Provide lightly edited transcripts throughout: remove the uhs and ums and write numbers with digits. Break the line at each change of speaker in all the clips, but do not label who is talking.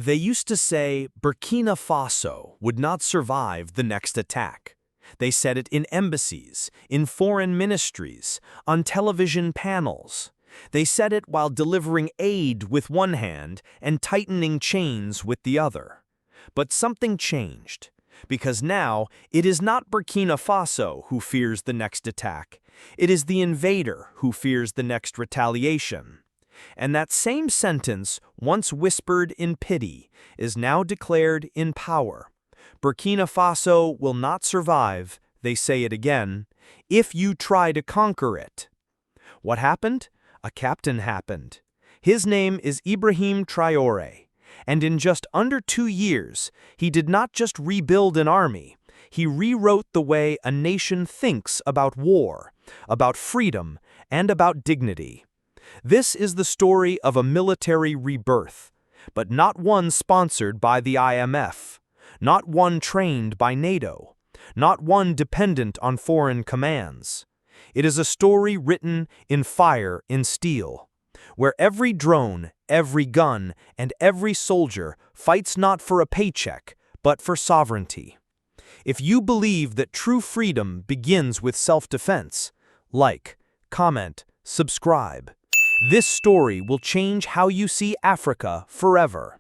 They used to say Burkina Faso would not survive the next attack. They said it in embassies, in foreign ministries, on television panels. They said it while delivering aid with one hand and tightening chains with the other. But something changed, because now it is not Burkina Faso who fears the next attack. It is the invader who fears the next retaliation. And that same sentence, once whispered in pity, is now declared in power. Burkina Faso will not survive, they say it again, if you try to conquer it. What happened? A captain happened. His name is Ibrahim Traoré, and in just under 2 years, he did not just rebuild an army, he rewrote the way a nation thinks about war, about freedom, and about dignity. This is the story of a military rebirth, but not one sponsored by the IMF, not one trained by NATO, not one dependent on foreign commands. It is a story written in fire and steel, where every drone, every gun, and every soldier fights not for a paycheck, but for sovereignty. If you believe that true freedom begins with self-defense, like, comment, subscribe. This story will change how you see Africa forever.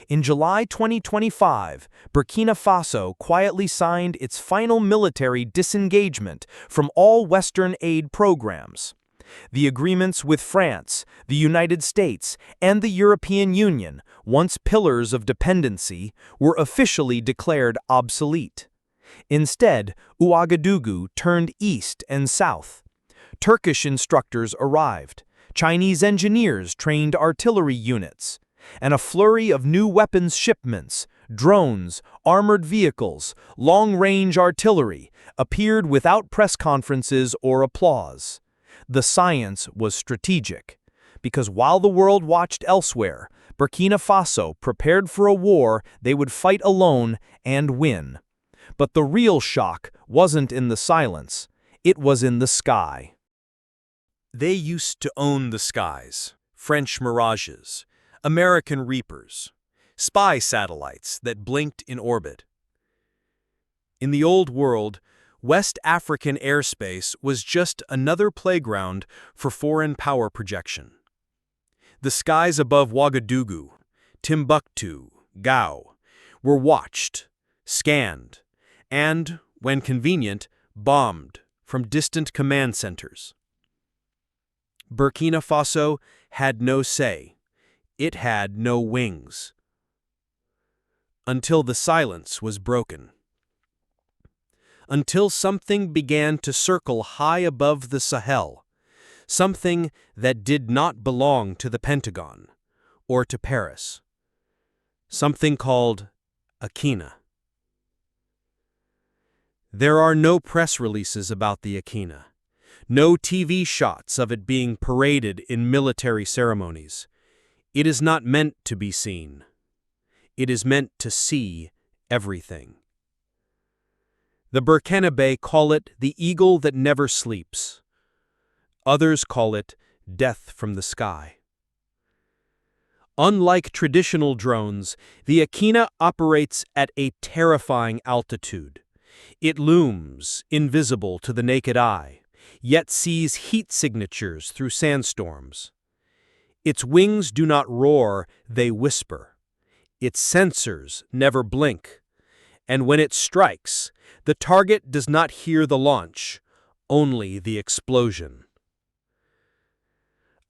In July 2025, Burkina Faso quietly signed its final military disengagement from all Western aid programs. The agreements with France, the United States, and the European Union, once pillars of dependency, were officially declared obsolete. Instead, Ouagadougou turned east and south. Turkish instructors arrived. Chinese engineers trained artillery units, and a flurry of new weapons shipments, drones, armored vehicles, long-range artillery appeared without press conferences or applause. The science was strategic, because while the world watched elsewhere, Burkina Faso prepared for a war they would fight alone and win. But the real shock wasn't in the silence, it was in the sky. They used to own the skies, French Mirages, American Reapers, spy satellites that blinked in orbit. In the old world, West African airspace was just another playground for foreign power projection. The skies above Ouagadougou, Timbuktu, Gao, were watched, scanned, and, when convenient, bombed from distant command centers. Burkina Faso had no say. It had no wings. Until the silence was broken. Until something began to circle high above the Sahel, something that did not belong to the Pentagon or to Paris. Something called Akina. There are no press releases about the Akina. No TV shots of it being paraded in military ceremonies. It is not meant to be seen. It is meant to see everything. The Burkinabe call it the eagle that never sleeps. Others call it death from the sky. Unlike traditional drones, the Akina operates at a terrifying altitude. It looms, invisible to the naked eye, yet sees heat signatures through sandstorms. Its wings do not roar, they whisper. Its sensors never blink. And when it strikes, the target does not hear the launch, only the explosion.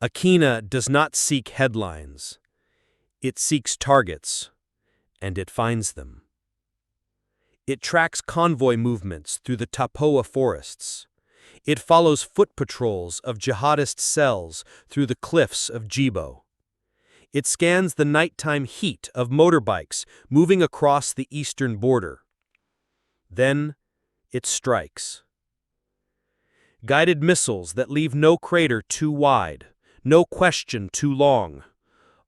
Akina does not seek headlines. It seeks targets, and it finds them. It tracks convoy movements through the Tapoa forests. It follows foot patrols of jihadist cells through the cliffs of Djibo. It scans the nighttime heat of motorbikes moving across the eastern border. Then it strikes. Guided missiles that leave no crater too wide, no question too long,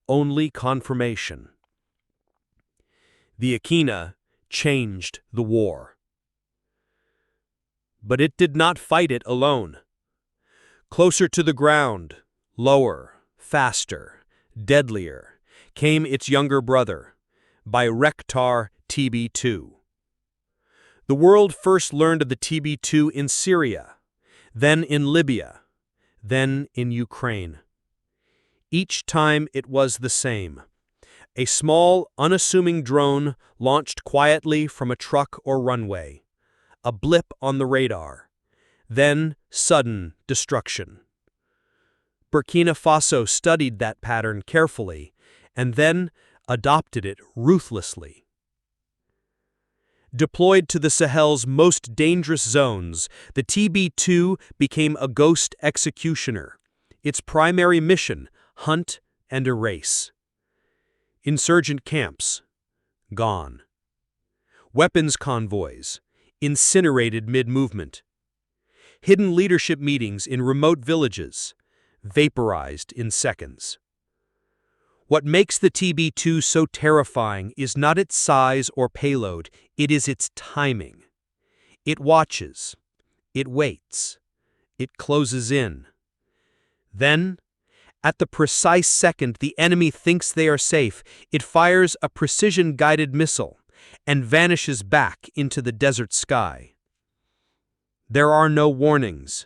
only confirmation. The Akina changed the war. But it did not fight it alone. Closer to the ground, lower, faster, deadlier, became its younger brother, by Rektar TB2. The world first learned of the TB2 in Syria, then in Libya, then in Ukraine. Each time it was the same. A small, unassuming drone launched quietly from a truck or runway. A blip on the radar. Then sudden destruction. Burkina Faso studied that pattern carefully and then adopted it ruthlessly. Deployed to the Sahel's most dangerous zones, the TB2 became a ghost executioner. Its primary mission, hunt and erase. Insurgent camps, gone. Weapons convoys, incinerated mid-movement. Hidden leadership meetings in remote villages, vaporized in seconds. What makes the TB2 so terrifying is not its size or payload, it is its timing. It watches, it waits, it closes in. Then, at the precise second the enemy thinks they are safe, it fires a precision-guided missile and vanishes back into the desert sky. There are no warnings,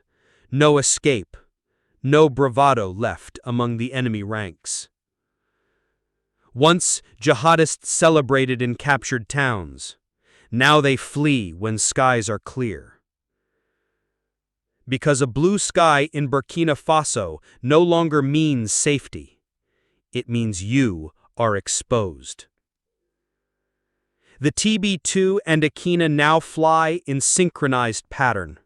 no escape, no bravado left among the enemy ranks. Once jihadists celebrated in captured towns. Now they flee when skies are clear. Because a blue sky in Burkina Faso no longer means safety. It means you are exposed. The TB2 and Akina now fly in synchronized pattern.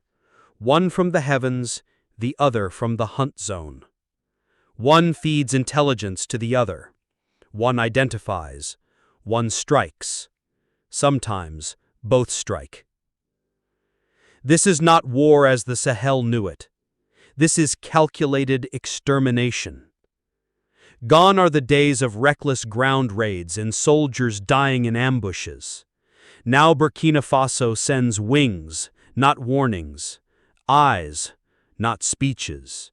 One from the heavens, the other from the hunt zone. One feeds intelligence to the other. One identifies. One strikes. Sometimes both strike. This is not war as the Sahel knew it. This is calculated extermination. Gone are the days of reckless ground raids and soldiers dying in ambushes. Now Burkina Faso sends wings, not warnings, eyes, not speeches,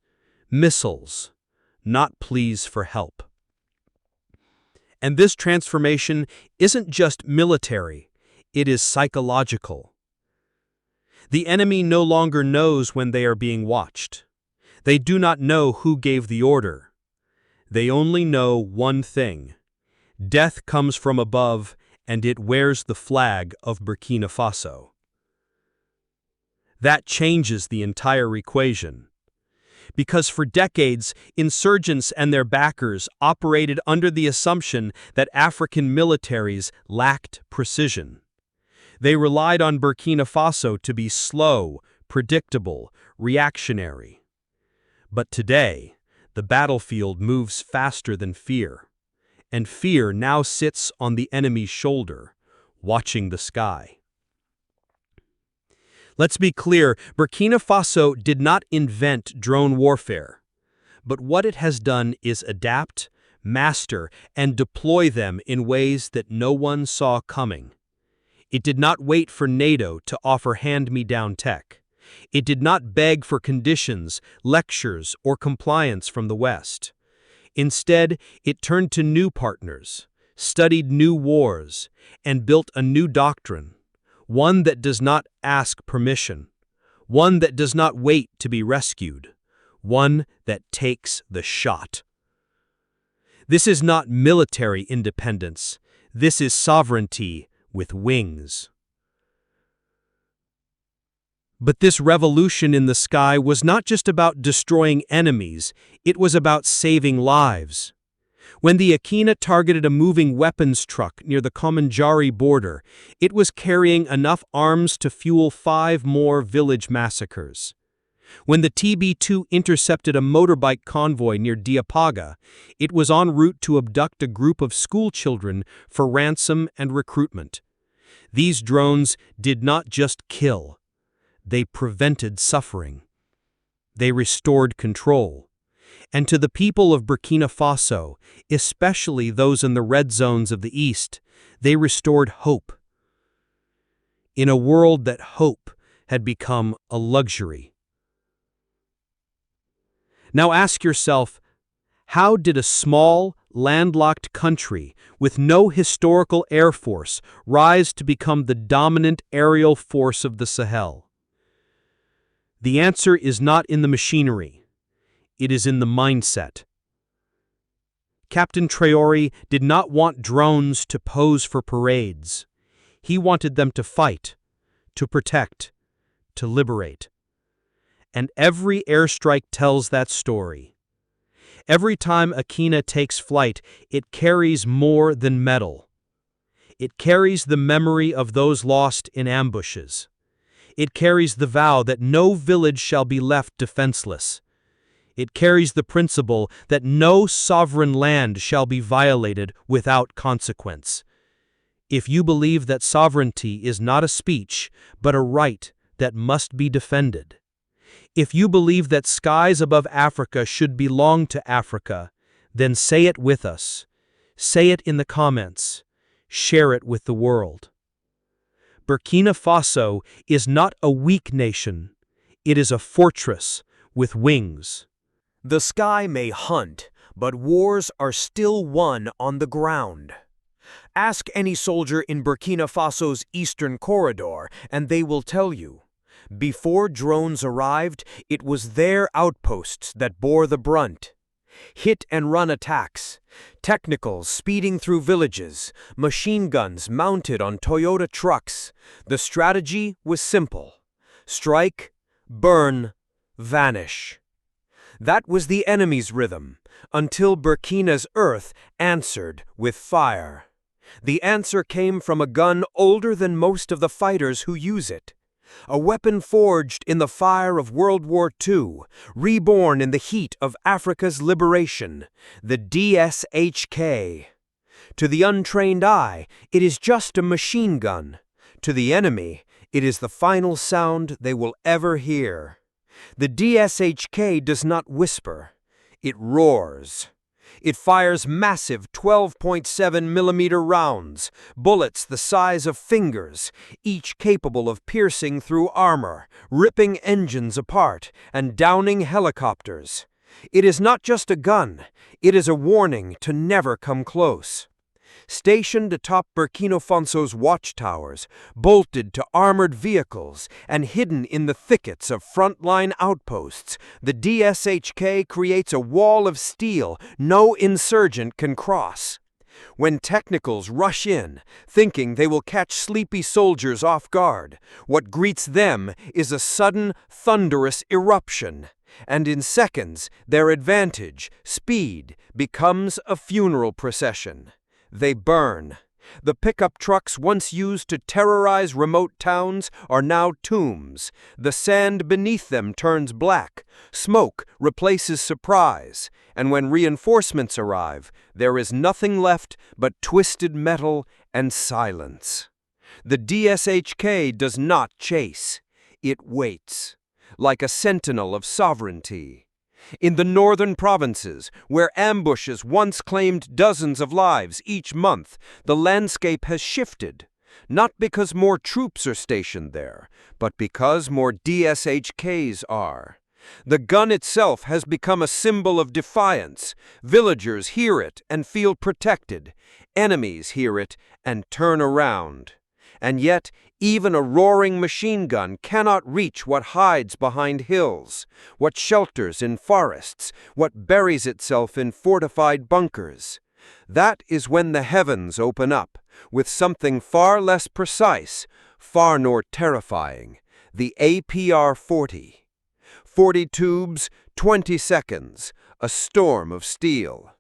missiles, not pleas for help. And this transformation isn't just military, it is psychological. The enemy no longer knows when they are being watched. They do not know who gave the order. They only know one thing. Death comes from above, and it wears the flag of Burkina Faso. That changes the entire equation. Because for decades, insurgents and their backers operated under the assumption that African militaries lacked precision. They relied on Burkina Faso to be slow, predictable, reactionary. But today, the battlefield moves faster than fear, and fear now sits on the enemy's shoulder, watching the sky. Let's be clear, Burkina Faso did not invent drone warfare, but what it has done is adapt, master, and deploy them in ways that no one saw coming. It did not wait for NATO to offer hand-me-down tech. It did not beg for conditions, lectures, or compliance from the West. Instead, it turned to new partners, studied new wars, and built a new doctrine, one that does not ask permission, one that does not wait to be rescued, one that takes the shot. This is not military independence. This is sovereignty with wings. But this revolution in the sky was not just about destroying enemies, it was about saving lives. When the Akina targeted a moving weapons truck near the Komanjari border, it was carrying enough arms to fuel 5 more village massacres. When the TB2 intercepted a motorbike convoy near Diapaga, it was en route to abduct a group of school children for ransom and recruitment. These drones did not just kill. They prevented suffering. They restored control. And to the people of Burkina Faso, especially those in the red zones of the east, they restored hope. In a world that hope had become a luxury. Now ask yourself, how did a small,
landlocked country with no historical air force rise to become the dominant aerial force of the Sahel? The answer is not in the machinery. It is in the mindset. Captain Traoré did not want drones to pose for parades. He wanted them to fight, to protect, to liberate. And every airstrike tells that story. Every time Akina takes flight, it carries more than metal. It carries the memory of those lost in ambushes. It carries the vow that no village shall be left defenseless. It carries the principle that no sovereign land shall be violated without consequence. If you believe that sovereignty is not a speech, but a right that must be defended, if you believe that skies above Africa should belong to Africa, then say it with us. Say it in the comments. Share it with the world. Burkina Faso is not a weak nation. It is a fortress with wings.
The sky may hunt, but wars are still won on the ground. Ask any soldier in Burkina Faso's eastern corridor, and they will tell you. Before drones arrived, it was their outposts that bore the brunt. Hit-and-run attacks, technicals speeding through villages, machine guns mounted on Toyota trucks. The strategy was simple. Strike, burn, vanish. That was the enemy's rhythm, until Burkina's earth answered with fire. The answer came from a gun older than most of the fighters who use it. A weapon forged in the fire of World War II, reborn in the heat of Africa's liberation, the DSHK. To the untrained eye, it is just a machine gun. To the enemy, it is the final sound they will ever hear. The DSHK does not whisper, it roars. It fires massive 12.7mm rounds, bullets the size of fingers, each capable of piercing through armor, ripping engines apart, and downing helicopters. It is not just a gun, it is a warning to never come close. Stationed atop Burkina Faso's watchtowers, bolted to armored vehicles, and hidden in the thickets of frontline outposts, the DSHK creates a wall of steel no insurgent can cross. When technicals rush in, thinking they will catch sleepy soldiers off guard, what greets them is a sudden, thunderous eruption. And in seconds, their advantage, speed, becomes a funeral procession. They burn. The pickup trucks once used to terrorize remote towns are now tombs. The sand beneath them turns black. Smoke replaces surprise. And when reinforcements arrive, there is nothing left but twisted metal and silence. The DSHK does not chase. It waits, like a sentinel of sovereignty. In the northern provinces, where ambushes once claimed dozens of lives each month, the landscape has shifted. Not because more troops are stationed there, but because more DSHKs are. The gun itself has become a symbol of defiance. Villagers hear it and feel protected. Enemies hear it and turn around. And yet, even a roaring machine gun cannot reach what hides behind hills, what shelters in forests, what buries itself in fortified bunkers. That is when the heavens open up, with something far less precise, far more terrifying, the APR-40. 40 tubes, 20 seconds, a storm of steel.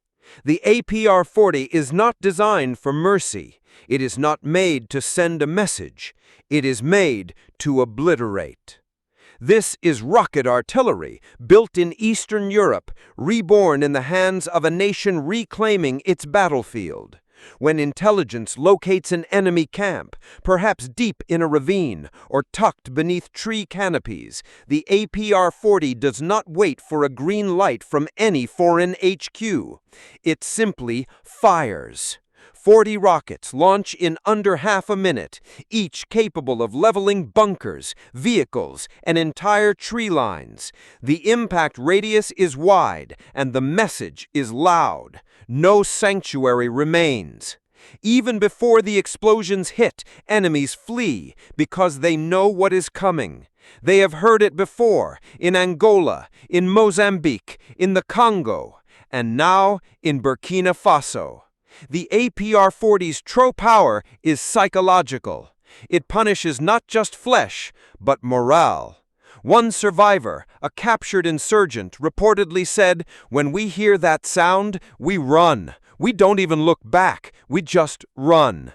The APR-40 is not designed for mercy. It is not made to send a message. It is made to obliterate. This is rocket artillery, built in Eastern Europe, reborn in the hands of a nation reclaiming its battlefield. When intelligence locates an enemy camp, perhaps deep in a ravine or tucked beneath tree canopies, the APR-40 does not wait for a green light from any foreign HQ. It simply fires.
40 rockets launch in under half a minute, each capable of leveling bunkers, vehicles, and entire tree lines. The impact radius is wide, and the message is loud. No sanctuary remains. Even before the explosions hit, enemies flee because they know what is coming. They have heard it before, in Angola, in Mozambique, in the Congo, and now in Burkina Faso. The APR-40's true power is psychological. It punishes not just flesh, but morale. One survivor, a captured insurgent, reportedly said, "When we hear that sound, we run. We don't even look back, we just run."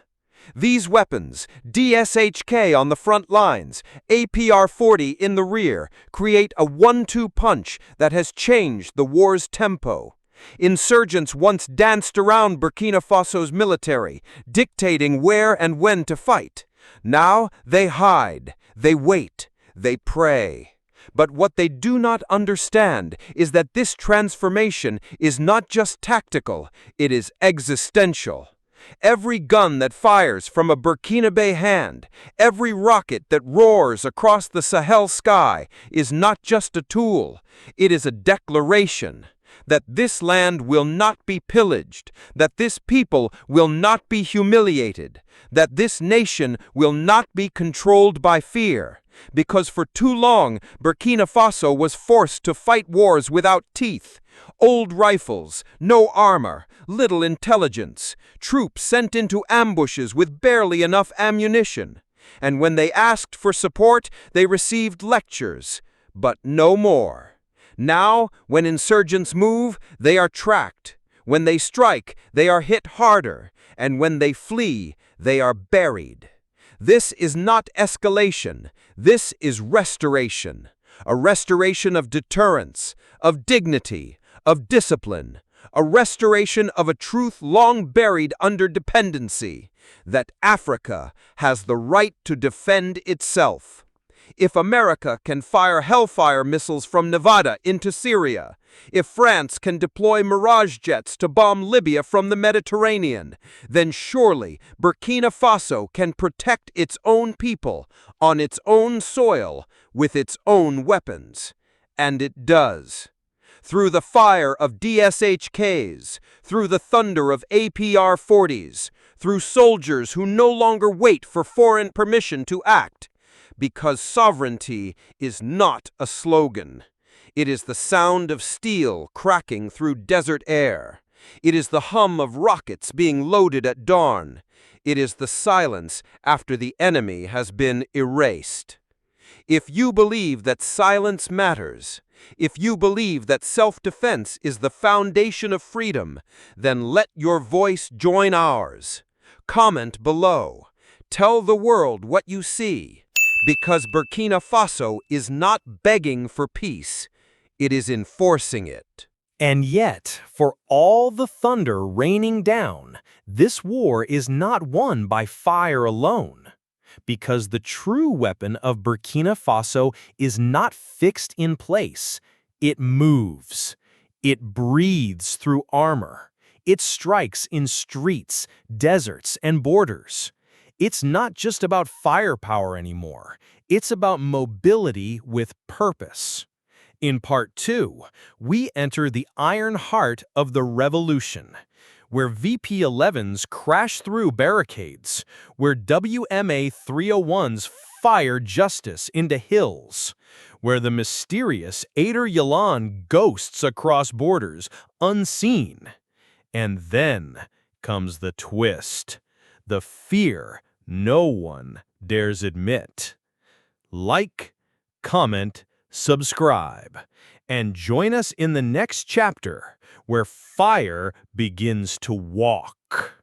These weapons, DSHK on the front lines, APR-40 in the rear, create a 1-2 punch that has changed the war's tempo. Insurgents once danced around Burkina Faso's military, dictating where and when to fight. Now they hide, they wait, they pray. But what they do not understand is that this transformation is not just tactical, it is existential. Every gun that fires from a Burkinabe hand, every rocket that roars across the Sahel sky is not just a tool, it is a declaration that this land will not be pillaged, that this people will not be humiliated, that this nation will not be controlled by fear. Because for too long, Burkina Faso was forced to fight wars without teeth. Old rifles, no armor, little intelligence, troops sent into ambushes with barely enough ammunition. And when they asked for support, they received lectures, but no more. Now, when insurgents move, they are tracked. When they strike, they are hit harder. And when they flee, they are buried. This is not escalation. This is restoration. A restoration of deterrence, of dignity, of discipline. A restoration of a truth long buried under dependency, that Africa has the right to defend itself. If America can fire Hellfire missiles from Nevada into Syria, if France can deploy Mirage jets to bomb Libya from the Mediterranean, then surely Burkina Faso can protect its own people on its own soil with its own weapons. And it does. Through the fire of DSHKs, through the thunder of APR-40s, through soldiers who no longer wait for foreign permission to act. Because sovereignty is not a slogan. It is the sound of steel cracking through desert air. It is the hum of rockets being loaded at dawn. It is the silence after the enemy has been erased. If you believe that silence matters, if you believe that self-defense is the foundation of freedom, then let your voice join ours. Comment below. Tell the world what you see. Because Burkina Faso is not begging for peace, it is enforcing it.
And yet, for all the thunder raining down, this war is not won by fire alone. Because the true weapon of Burkina Faso is not fixed in place. It moves. It breathes through armor. It strikes in streets, deserts, and borders. It's not just about firepower anymore. It's about mobility with purpose. In Part 2, we enter the iron heart of the revolution, where VP-11s crash through barricades, where WMA 301s fire justice into hills, where the mysterious Ader Yalan ghosts across borders unseen. And then comes the twist, the fear no one dares admit. Like, comment, subscribe, and join us in the next chapter where fire begins to walk.